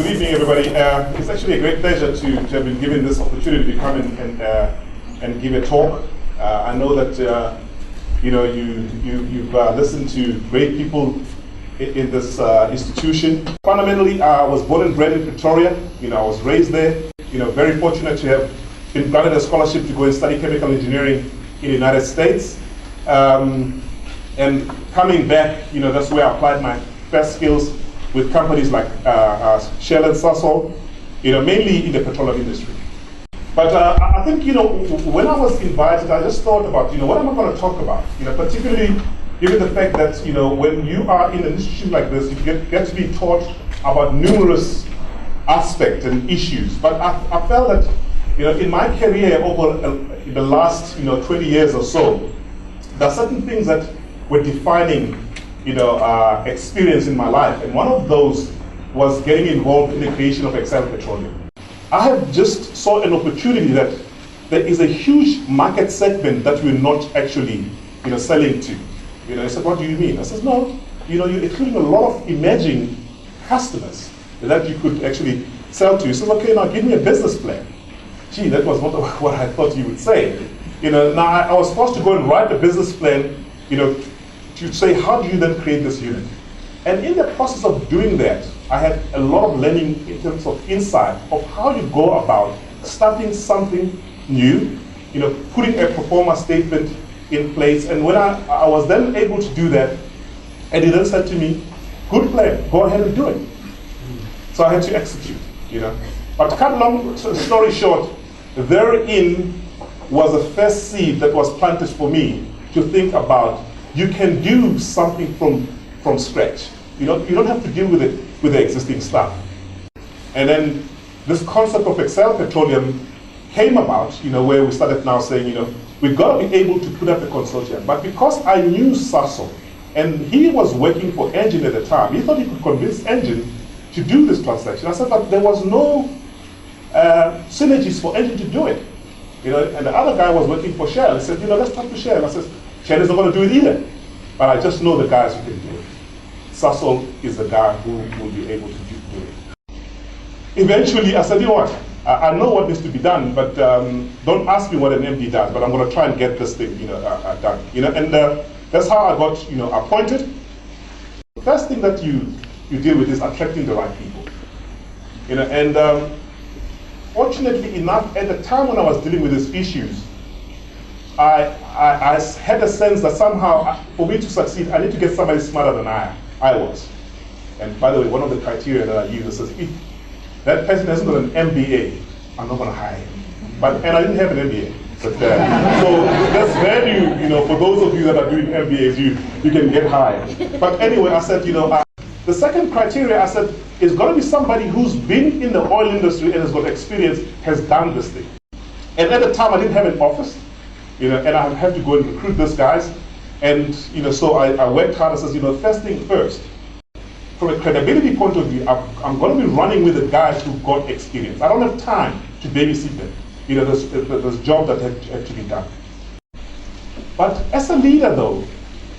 Good evening, everybody. It's actually a great pleasure to have been given this opportunity to come and give a talk. I know that you've listened to great people in this institution. Fundamentally, I was born and bred in Pretoria. I was raised there. Very fortunate to have been granted a scholarship to go and study chemical engineering in the United States. And coming back, that's where I applied my best skills with companies like Shell and Sasol, mainly in the petroleum industry. But I think, when I was invited, I just thought about, what am I going to talk about? Particularly given the fact that, when you are in an institution like this, you get to be taught about numerous aspects and issues. But I felt that, in my career over the last, 20 years or so, there are certain things that were defining experience in my life, and one of those was getting involved in the creation of Excel Petroleum. I have just saw an opportunity that there is a huge market segment that we're not actually, selling to. I said, what do you mean? I said, no, you're including a lot of emerging customers that you could actually sell to. He said, okay, now give me a business plan. Gee, that was not what I thought you would say. Now I was forced to go and write a business plan, to say, how do you then create this unit? And in the process of doing that, I had a lot of learning in terms of insight of how you go about starting something new, putting a pro forma statement in place. And when I was then able to do that, and he then said to me, good plan, go ahead and do it. So I had to execute, But to cut a long story short, therein was the first seed that was planted for me to think about, you can do something from scratch. You don't have to deal with it with the existing stuff. And then this concept of Excel Petroleum came about, where we started now saying, we've got to be able to put up a consortium. But because I knew Sasol, and he was working for Engine at the time, he thought he could convince Engine to do this transaction. I said, but there was no synergies for Engine to do it. And the other guy was working for Shell. He said, let's talk to Shell. I said, Shell is not going to do it either. But I just know the guys who can do it. Sasol is the guy who will be able to do it. Eventually, I said, what? I know what needs to be done, but don't ask me what an MD does, but I'm going to try and get this thing done. And that's how I got appointed. The first thing that you deal with is attracting the right people. And fortunately enough, at the time when I was dealing with these issues, I had a sense that somehow, for me to succeed, I need to get somebody smarter than I was. And by the way, one of the criteria that I use is, if that person hasn't got an MBA, I'm not going to hire him. And I didn't have an MBA. But, so that's value, for those of you that are doing MBAs, you can get hired. But anyway, I said, the second criteria, I said, is going to be somebody who's been in the oil industry and has got experience, has done this thing. And at the time, I didn't have an office. And I had to go and recruit these guys. And so I worked hard. I said, first thing first, from a credibility point of view, I'm going to be running with the guys who've got experience. I don't have time to babysit them. There's job that had to be done. But as a leader, though,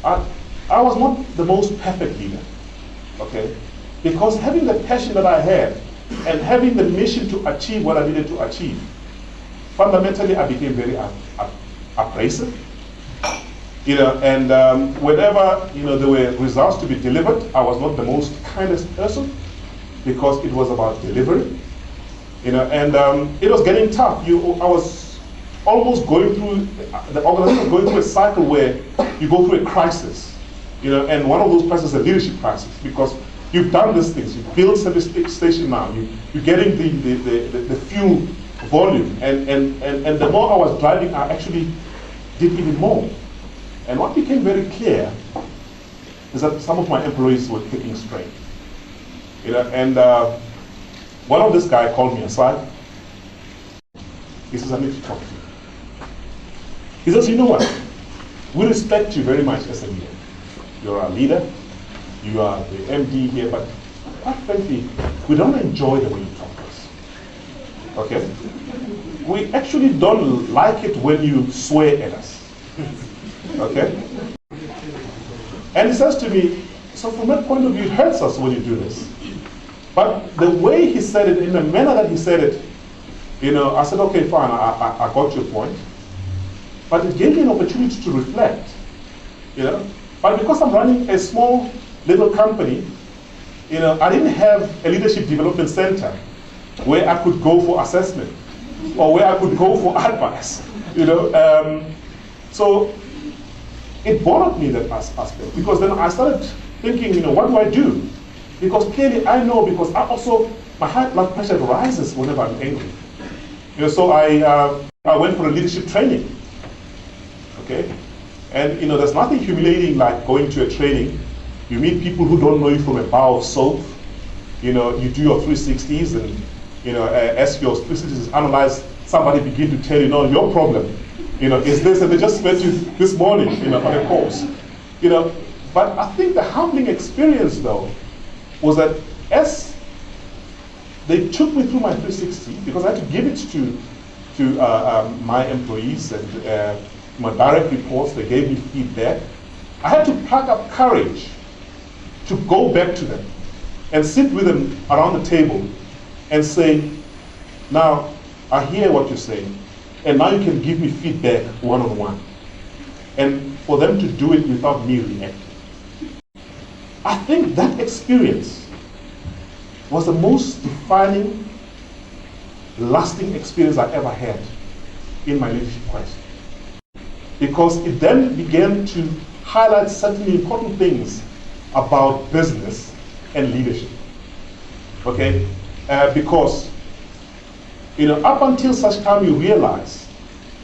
I was not the most perfect leader, okay? Because having the passion that I had and having the mission to achieve what I needed to achieve, fundamentally, I became very abrasive. And whenever there were results to be delivered, I was not the most kindest person because it was about delivery. And it was getting tough. I was almost going through, the organization was going through a cycle where you go through a crisis. And one of those crises is a leadership crisis, because you've done these things. You build service station now. You're getting the fuel volume, and the more I was driving, I actually did even more. And what became very clear is that some of my employees were taking strain. And one of this guy called me aside. He says, I need to talk to you. He says, you know what? We respect you very much as a leader. You're our leader. You are the MD here, but quite frankly, we don't enjoy the way you talk to us. Okay? We actually don't like it when you swear at us. Okay? And he says to me, so from that point of view, it hurts us when you do this. But the way he said it, in the manner that he said it, I said, okay, fine, I got your point. But it gave me an opportunity to reflect, But because I'm running a small little company, I didn't have a leadership development center where I could go for assessment or where I could go for advice, So it bothered me, that aspect, because then I started thinking, what do I do? Because clearly I know, because my high blood pressure rises whenever I'm angry. So I went for a leadership training. Okay? And there's nothing humiliating like going to a training. You meet people who don't know you from a bar of soap. You do your 360s, and as your 360s analyze, somebody begin to tell you, no, your problem, is this, and they just met you this morning, on a course. But I think the humbling experience, though, was that as they took me through my 360, because I had to give it to my employees and my direct reports, they gave me feedback. I had to pluck up courage to go back to them and sit with them around the table and say, now, I hear what you're saying, and now you can give me feedback one-on-one. And for them to do it without me reacting. I think that experience was the most defining, lasting experience I ever had in my leadership quest. Because it then began to highlight certain important things about business and leadership. Okay? Because, up until such time you realize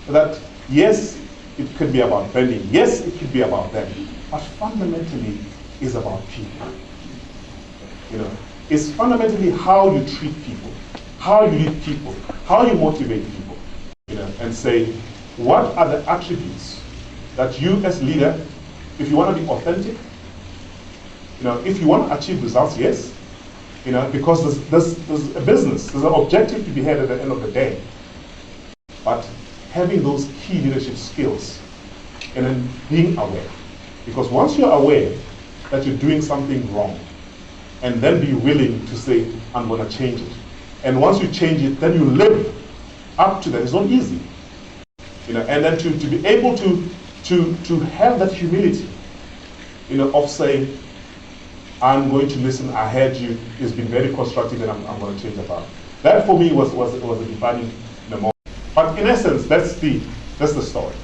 that, yes, it could be about branding, yes, it could be about them, but fundamentally is about people. It's fundamentally how you treat people, how you lead people, how you motivate people, and say, what are the attributes that you as leader, if you want to be authentic, if you want to achieve results, yes, because there's a business, there's an objective to be had at the end of the day. But having those key leadership skills and then being aware. Because once you're aware that you're doing something wrong, and then be willing to say, I'm going to change it. And once you change it, then you live up to that. It's not easy. And then to be able to have that humility, of saying, I'm going to listen, I heard you, it's been very constructive, and I'm going to change about it. That for me was a defining moment. But in essence, that's the story.